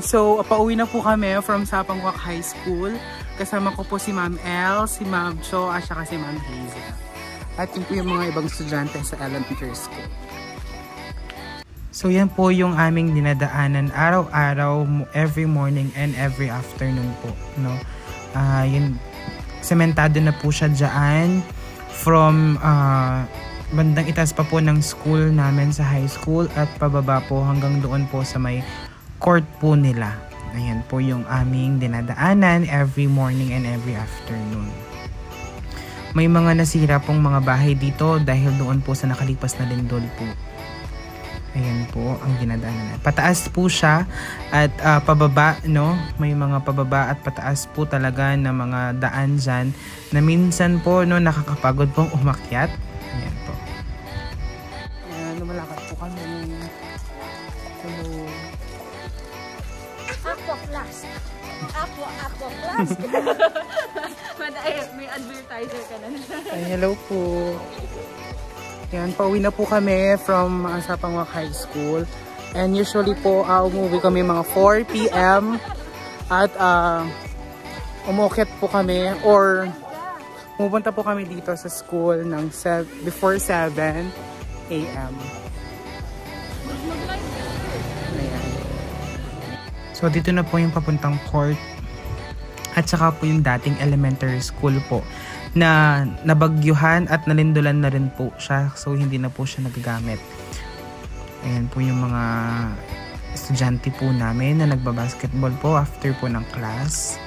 So, pauwi na po kami from Sapangwak High School. Kasama ko po si Ma'am Elle, si Ma'am Cho, at saka si Ma'am Hazel. At yun po yung mga ibang estudyante sa Elementary School. So, yan po yung aming dinadaanan araw-araw, every morning and every afternoon po. No? Yun, sementado na po siya dyan from bandang itaas pa po ng school namin sa high school at pababa po hanggang doon po sa may court po nila. Ayan po yung aming dinadaanan every morning and every afternoon. May mga nasira pong mga bahay dito dahil doon po sa nakalipas na lindol po. Ayan po ang dinadaanan. Pataas po siya at pababa, no? May mga pababa at pataas po talaga na mga daan dyan na minsan po, no, nakakapagod pong umakyat. Ayan po. Ayan, lumalakad po kami. Hello. Aqua Plus. Aqua Plus. May advertiser ka na. Ay, hello po. Yan, pauwi na po kami from Sapangwak High School. And usually po, umuwi kami mga 4 p.m. At umukyat po kami or pupunta po kami dito sa school ng before 7 a.m. So, dito na po yung papuntang court. At saka po yung dating elementary school po na nabagyuhan at nalindulan na rin po siya. So, hindi na po siya nagagamit. Ayan po yung mga estudyante po namin na nagbabasketball po after po ng class.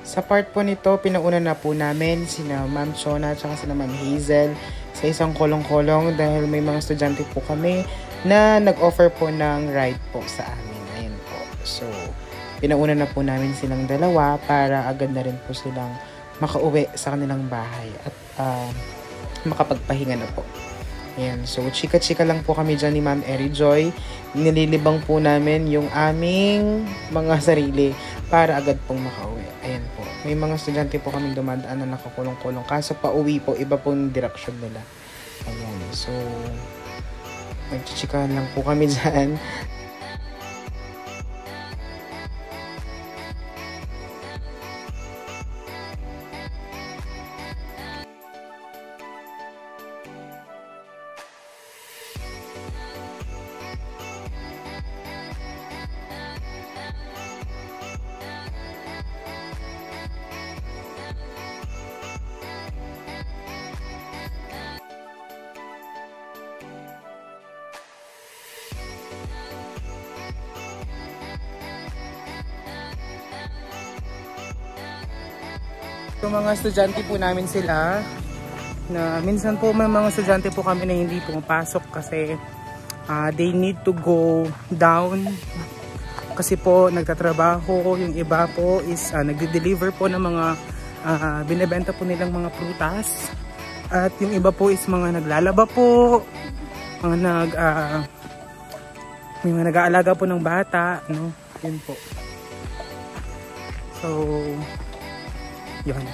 Sa part po nito, pinauna na po namin sina Ma'am Chona at sina Ma'am Hazel sa isang kolong-kolong dahil may mga estudyante po kami na nag-offer po ng ride po sa amin. Ayan po. So, pinauna na po namin silang dalawa para agad na rin po silang makauwi sa kanilang bahay at makapagpahinga na po. Ayan. So, chika-chika lang po kami dyan ni Ma'am Eri Joy. Nililibang po namin yung aming mga sarili para agad pong makauwi. Ayan po. May mga estudyante po kaming dumadaan na nakakulong-kulong. Kaso pauwi po, iba po yung direksyon nila. Ayan. So, nagchichikahan lang po kami dyan. Yung mga estudyante po namin sila na minsan po may mga estudyante po kami na hindi pumapasok kasi they need to go down kasi po nagtatrabaho. Yung iba po is nagde-deliver po ng mga binebenta po nilang mga prutas at yung iba po is mga naglalaba po, mga may mga nag-aalaga po ng bata, no? Yun po. So, yun.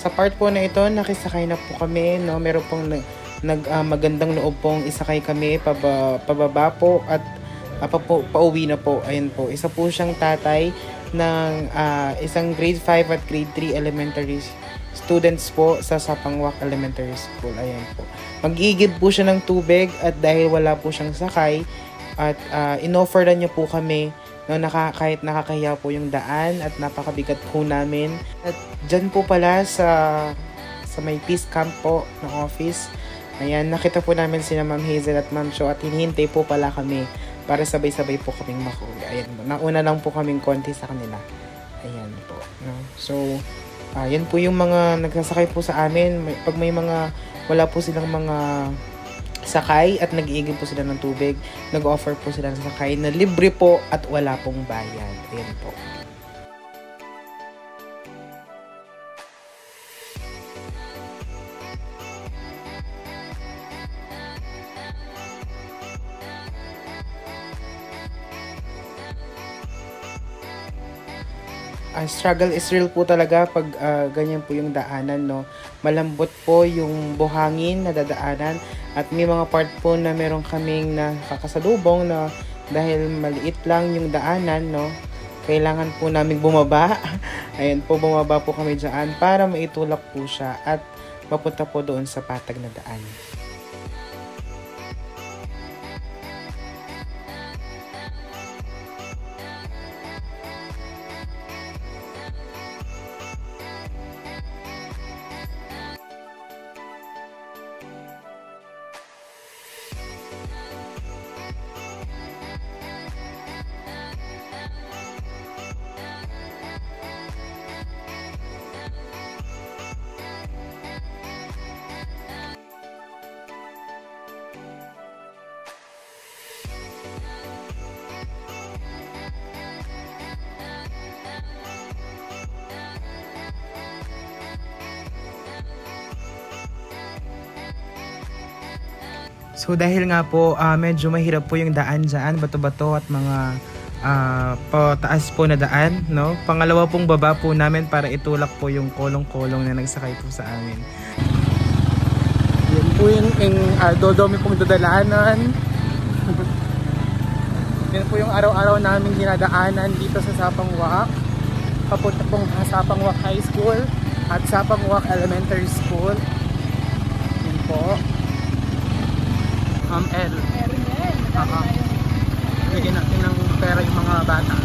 Sa part po na ito, nakisakay na po kami, no? Meron pong magandang loob pong isakay kami pababa po at pauwi na po. Ayun po. Isa po siyang tatay ng isang grade 5 at grade 3 elementary students po sa Sapangwak Elementary School. Ayan po. Mag-iigib po siya ng tubig at dahil wala po siyang sakay at inoffer na niya po kami. No, kahit nakakahiya po yung daan at napakabigat po namin. At dyan po pala sa may peace camp po ng office. Ayan, nakita po namin sina Ma'am Hazel at Ma'am Cho at hinihintay po pala kami para sabay-sabay po kaming makuwi. Ayan po, nauna lang po kaming konti sa kanila. Ayan po. No? So, yan po yung mga nagsasakay po sa amin. Pag may mga, wala po silang mga sakay at nag-iigib po sila ng tubig, nag-offer po sila ng sakay na libre po at wala pong bayad. Ayan po. Struggle is real po talaga pag ganyan po yung daanan, no. Malambot po yung buhangin na dadaanan at may mga part po na meron kaming nakakasalubong na dahil maliit lang yung daanan, no. Kailangan po namin bumaba. Ayan po, bumaba po kami dyan para maitulak po siya at mapunta po doon sa patag na daan. So dahil nga po medyo mahirap po yung daan dyan, bato-bato at mga pataas po na daan, no? Pangalawa pong baba po namin para itulak po yung kolong-kolong na nagsakay po sa amin. Yan po yung dodomi pong dadalaanan. Yan po yung araw-araw namin dinadaanan dito sa Sapangwak. Papunta pong Sapangwak High School at Sapangwak Elementary School. Yan po. L. Bigyan natin ng pera yung mga bata.